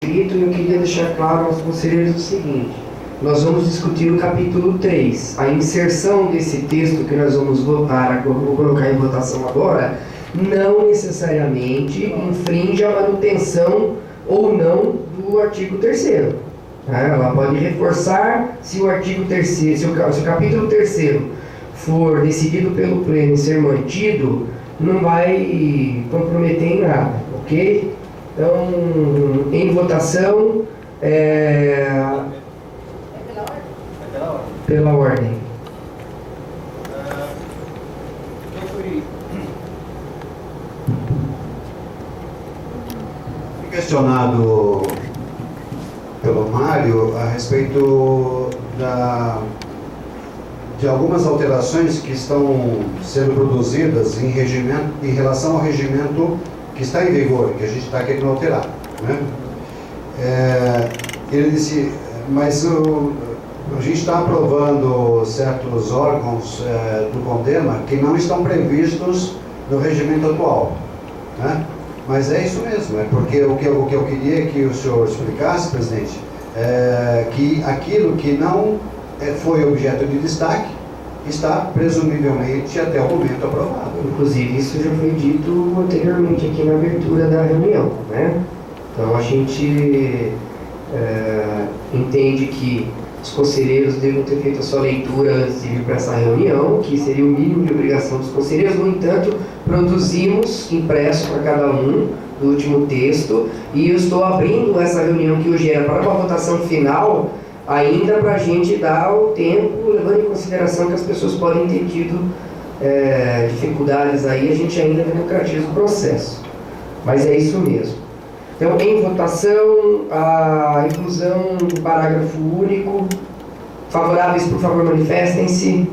escrito, e eu queria deixar claro aos conselheiros o seguinte: nós vamos discutir o capítulo 3. A inserção desse texto que nós vamos votar, vou colocar em votação agora, não necessariamente infringe a manutenção ou não do artigo 3º. Ela pode reforçar se o artigo 3º, se o capítulo 3º for decidido pelo pleno em ser mantido, não vai comprometer em nada, ok? Então, em votação, pela ordem. Eu fui questionado pelo Mário a respeito de algumas alterações que estão sendo produzidas em relação ao regimento que está em vigor, que a gente está querendo alterar, né? Ele disse, mas a gente está aprovando certos órgãos do CONDEMA que não estão previstos no regimento atual, né? Mas é isso mesmo, porque o que eu queria que o senhor explicasse, presidente, que aquilo que não foi objeto de destaque está presumivelmente até o momento aprovado. Inclusive, isso já foi dito anteriormente aqui na abertura da reunião, né? Então, a gente entende que os conselheiros devem ter feito a sua leitura antes de vir para essa reunião, que seria o mínimo de obrigação dos conselheiros. No entanto, produzimos impresso para cada um do último texto, e eu estou abrindo essa reunião que hoje era para uma votação final, ainda para a gente dar o tempo, levando em consideração que as pessoas podem ter tido dificuldades aí, a gente ainda democratiza o processo. Mas é isso mesmo. Então, em votação, a inclusão do parágrafo único. Favoráveis, por favor, manifestem-se.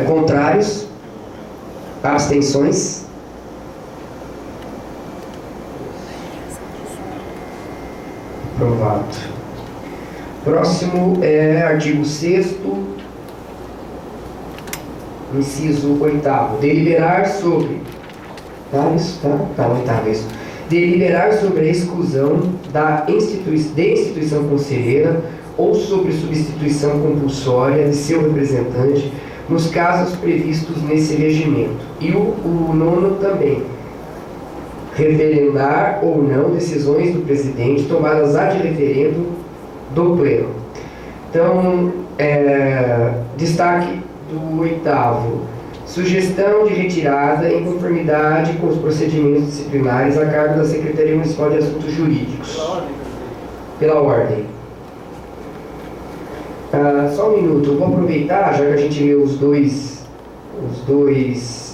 Contrários? Abstenções? Aprovado. Próximo é artigo 6º, inciso 8º. Deliberar sobre... Tá, isso? Tá, 8º, isso. Deliberar sobre a exclusão de instituição conselheira ou sobre substituição compulsória de seu representante nos casos previstos nesse regimento. E o 9º também. Referendar ou não decisões do presidente tomadas ad referendo do pleno. Então, destaque do 8º. Sugestão de retirada em conformidade com os procedimentos disciplinares a cargo da Secretaria Municipal de Assuntos Jurídicos. Pela ordem. Só um minuto, eu vou aproveitar, já que a gente leu os dois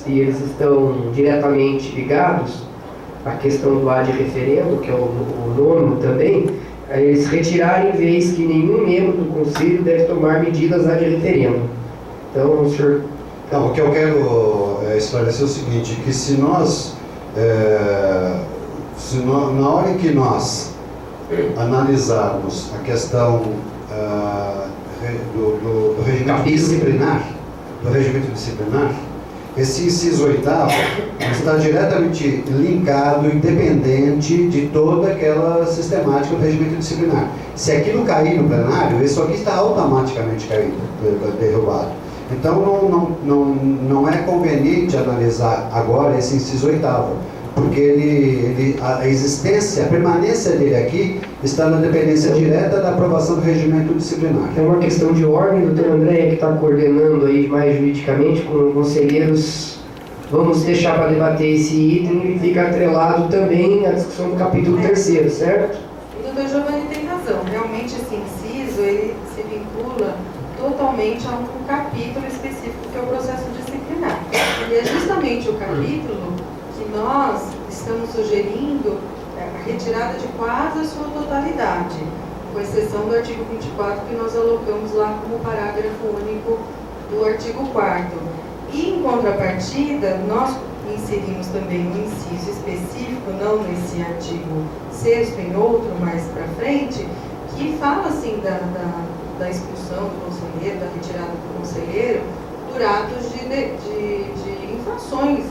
e eles estão diretamente ligados, a questão do ad referendo, que é o 9º também, eles retirarem em vez que nenhum membro do Conselho deve tomar medidas ad referendo. Então, o senhor... Então, o que eu quero esclarecer é o seguinte, que se nós, na hora em que nós analisarmos a questão do regimento disciplinar, esse inciso 8º está diretamente linkado, independente de toda aquela sistemática do regimento disciplinar. Se aquilo cair no plenário, isso aqui está automaticamente derrubado. Então não é conveniente analisar agora esse inciso 8º, porque a existência, a permanência dele aqui está na dependência direta da aprovação do regimento disciplinar. É uma questão de ordem, o doutor André, que está coordenando aí mais juridicamente com conselheiros. Vamos deixar para debater esse item e fica atrelado também à discussão do capítulo 3º, certo? O doutor Giovanni tem razão. Realmente esse inciso, ele se vincula totalmente a um capítulo específico, que é o processo disciplinar. E é justamente o capítulo que nós estamos sugerindo a retirada de quase a sua totalidade, com exceção do artigo 24, que nós alocamos lá como parágrafo único do artigo 4º. E, em contrapartida, nós inserimos também um inciso específico, não nesse artigo 6º, em outro mais para frente, que fala assim da expulsão do conselheiro, da retirada do conselheiro, por atos de infrações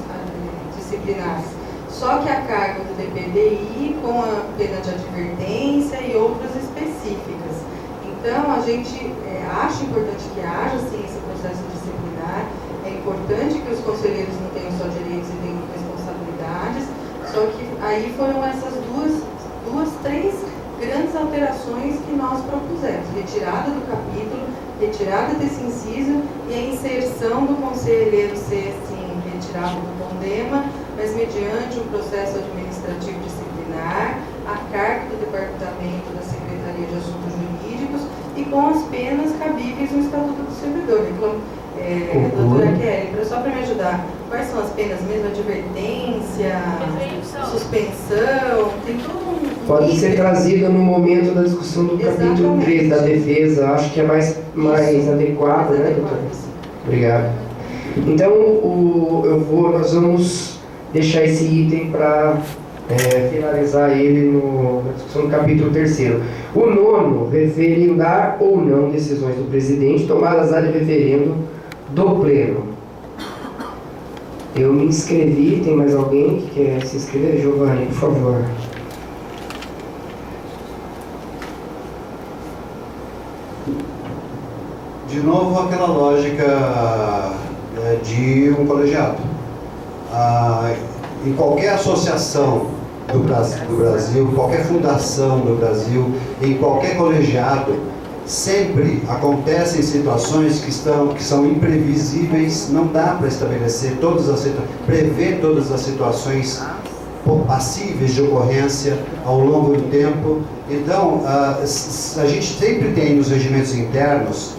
disciplinares. Só que a cargo do DPDI com a pena de advertência e outras específicas. Então, a gente acha importante que haja, sim, esse processo disciplinar. É importante que os conselheiros não tenham só direitos e tenham responsabilidades. Só que aí foram essas três grandes alterações que nós propusemos. Retirada do capítulo, retirada desse inciso e a inserção do conselheiro ser, sim, retirado do condema, mas mediante um processo administrativo disciplinar, a cargo do Departamento da Secretaria de Assuntos Jurídicos e com as penas cabíveis no Estatuto do Servidor. Então, doutora Kelly, só para me ajudar, quais são as penas mesmo? Advertência, suspensão, tem todo um... Pode ser trazida no momento da discussão do capítulo 3 da defesa, acho que é mais adequado, né, doutora? Obrigado. Então, nós vamos deixar esse item para finalizar ele na discussão do capítulo 3º. O 9º, referendar ou não decisões do presidente tomadas ad referendo do Pleno. Eu me inscrevi, tem mais alguém que quer se inscrever? Giovanni, por favor. De novo, aquela lógica de um colegiado. Em qualquer associação do Brasil, qualquer fundação do Brasil, em qualquer colegiado, sempre acontecem situações que são imprevisíveis, não dá para estabelecer prever todas as situações passíveis de ocorrência ao longo do tempo. Então, a gente sempre tem nos regimentos internos,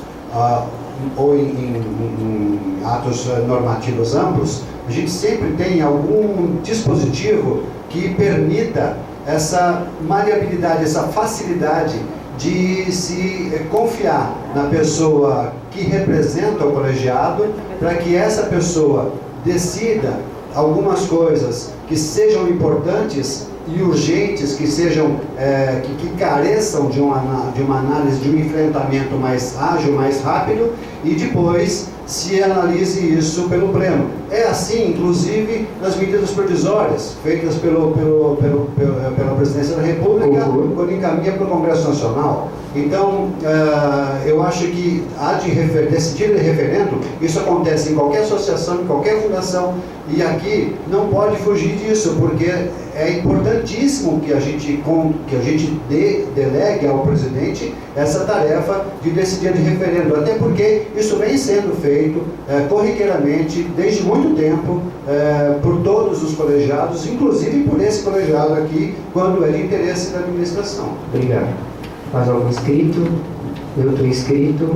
ou em atos normativos amplos, a gente sempre tem algum dispositivo que permita essa maleabilidade, essa facilidade de se confiar na pessoa que representa o colegiado, para que essa pessoa decida algumas coisas que sejam importantes e urgentes, que sejam que careçam de uma análise, de um enfrentamento mais ágil, mais rápido, e depois se analise isso pelo Pleno. É assim, inclusive, nas medidas provisórias feitas pela Presidência da República, quando encaminha para o Congresso Nacional. Então, eu acho que decidir de referendo, isso acontece em qualquer associação, em qualquer fundação, e aqui não pode fugir disso, porque é importantíssimo que a gente delegue ao presidente essa tarefa de decidir de referendo, até porque isso vem sendo feito corriqueiramente desde muito tempo por todos os colegiados, inclusive por esse colegiado aqui, quando é de interesse da administração. Obrigado. Mais algum inscrito? Eu estou inscrito.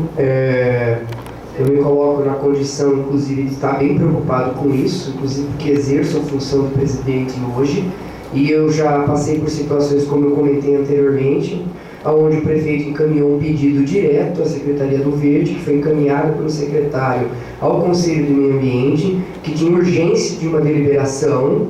Eu me coloco na condição, inclusive, de estar bem preocupado com isso, inclusive porque exerço a função de presidente hoje, e eu já passei por situações, como eu comentei anteriormente, onde o prefeito encaminhou um pedido direto à Secretaria do Verde, que foi encaminhado pelo secretário ao Conselho do Meio Ambiente, que tinha urgência de uma deliberação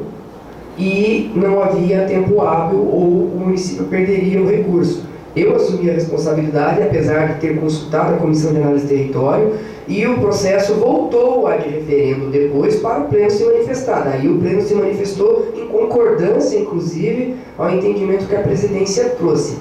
e não havia tempo hábil ou o município perderia o recurso. Eu assumi a responsabilidade, apesar de ter consultado a Comissão de Análise de Território, e o processo voltou a de referendo depois para o Pleno se manifestar. Daí o Pleno se manifestou em concordância, inclusive, ao entendimento que a presidência trouxe.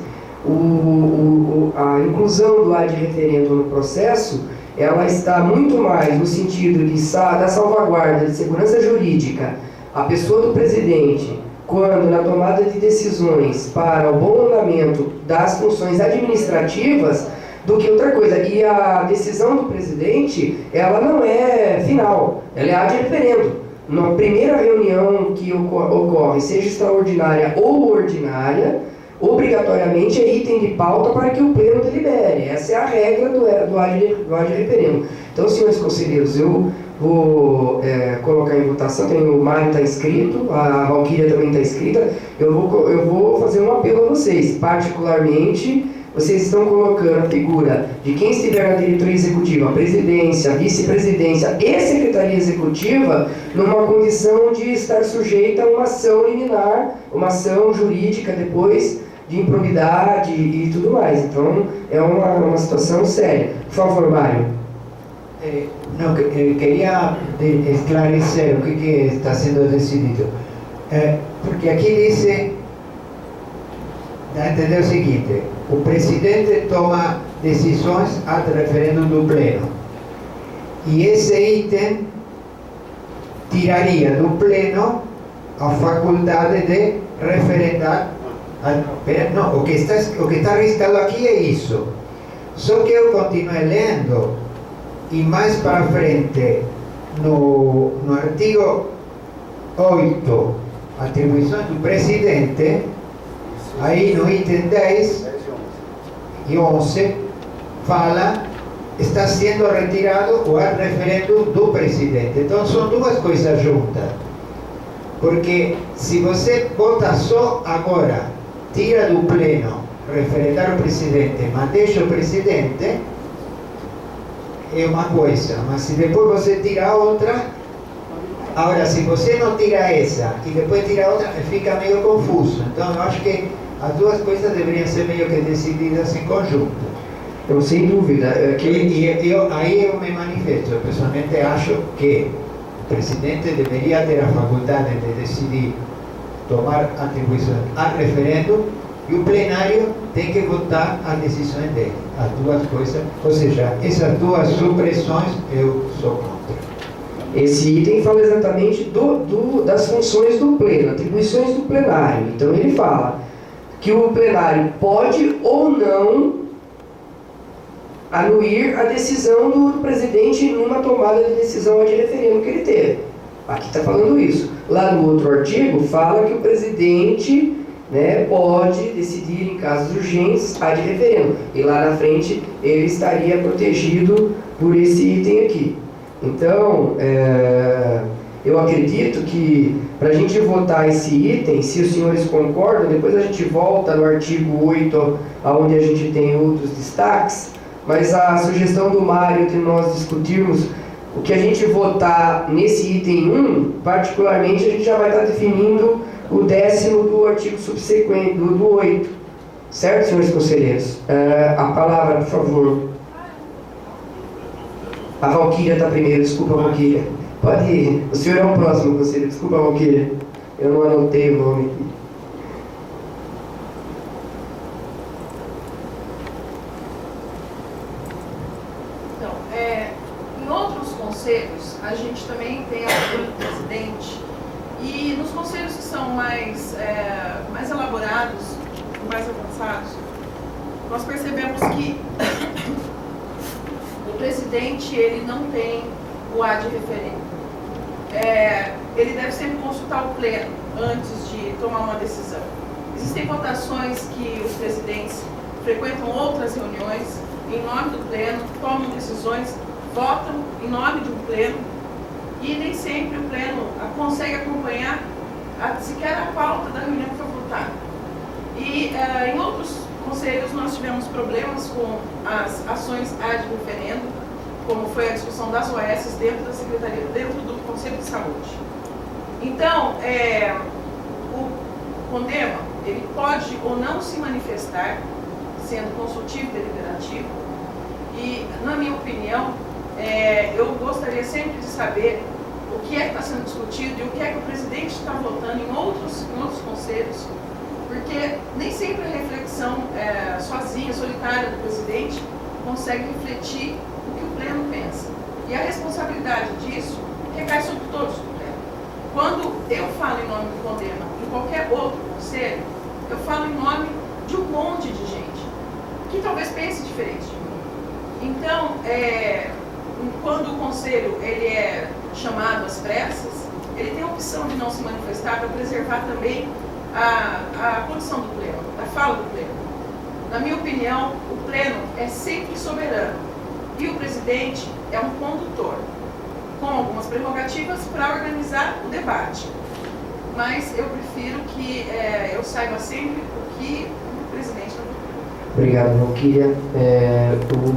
A inclusão do ad referendo no processo, ela está muito mais no sentido da salvaguarda de segurança jurídica. A pessoa do presidente, quando na tomada de decisões para o bom andamento das funções administrativas, do que outra coisa. E a decisão do presidente, ela não é final, ela é ad referendo. Na primeira reunião que ocorre, seja extraordinária ou ordinária, obrigatoriamente é item de pauta para que o Pleno delibere. Essa é a regra do ad referendo. Então, senhores conselheiros, eu vou colocar em votação. O Mário está inscrito, a Valquíria também está inscrita. Eu vou fazer um apelo a vocês, particularmente vocês estão colocando a figura de quem estiver na diretoria executiva, a presidência, a vice-presidência e secretaria executiva, numa condição de estar sujeita a uma ação liminar, uma ação jurídica depois de improbidade e tudo mais. Então, é uma situação séria. Por favor, Mário. Não, queria esclarecer o que está sendo decidido. Porque aqui diz, dá a entender o seguinte: o presidente toma decisões ad referendum do pleno. E esse item tiraria do pleno a faculdade de referendar. Não, o que está arriscado aqui é isso. Só que eu continuei lendo, e mais para frente, no artigo 8, atribuições do presidente, aí no item 10 e 11, fala, está sendo retirado o ad referendum do presidente. Então são duas coisas juntas. Porque se você vota só agora, tira do pleno referendar o presidente, mas deixa o presidente, é uma coisa, mas se depois você tira outra, agora se você não tira essa e depois tira outra, fica meio confuso. Então eu acho que as duas coisas deveriam ser meio que decididas em conjunto. Eu, sem dúvida. Aí eu me manifesto. Eu pessoalmente acho que o presidente deveria ter a faculdade de decidir tomar atribuições a referendo e o plenário tem que votar as decisões dele. As duas coisas, ou seja, essas duas supressões eu sou contra. Esse item fala exatamente das funções do pleno, atribuições do plenário. Então ele fala que o plenário pode ou não anuir a decisão do presidente numa tomada de decisão de referendo que ele teve. Aqui está falando isso. Lá no outro artigo fala que o presidente, né, pode decidir em casos urgentes ad referendo. E lá na frente ele estaria protegido por esse item aqui. Então, eu acredito que para a gente votar esse item, se os senhores concordam, depois a gente volta no artigo 8, onde a gente tem outros destaques, mas a sugestão do Mário de nós discutirmos o que a gente votar nesse item 1, particularmente a gente já vai estar definindo o 10º do artigo subsequente, do 8. Certo, senhores conselheiros? A palavra, por favor. A Valquíria está primeiro, desculpa, Valquíria. Pode ir. O senhor é o próximo, conselheiro. Desculpa, Valquíria. Eu não anotei o nome aqui. Então, em outros conselhos, a gente também tem a figura do presidente. E nos conselhos que são mais elaborados, mais avançados, nós percebemos que o presidente ele não tem o ad referendo. Ele deve sempre consultar o pleno antes de tomar uma decisão. Existem votações que os presidentes frequentam outras reuniões em nome do pleno, tomam decisões, votam em nome de um pleno e nem sempre o pleno consegue acompanhar sequer a pauta da reunião que foi votada. E em outros conselhos nós tivemos problemas com as ações ad referendo, como foi a discussão das OS dentro da Secretaria, dentro do Conselho de Saúde. Então, o CONDEMA, ele pode ou não se manifestar, sendo consultivo e deliberativo, e, na minha opinião, eu gostaria sempre de saber o que está sendo discutido e o que o presidente está votando em outros conselhos, porque nem sempre a reflexão sozinha, solitária do presidente consegue refletir o que o pleno pensa. E a responsabilidade disso recai sobre todos do pleno. Quando eu falo em nome do CONDEMA em qualquer outro conselho, eu falo em nome de um monte de gente que talvez pense diferente de mim. Então, quando o conselho ele é chamado às pressas, ele tem a opção de não se manifestar para preservar também a condição do pleno, a fala do pleno. Na minha opinião, o pleno é sempre soberano e o presidente é um condutor, com algumas prerrogativas para organizar o debate. Mas eu prefiro que eu saiba sempre o que o presidente está falando. Obrigado, Valquíria. O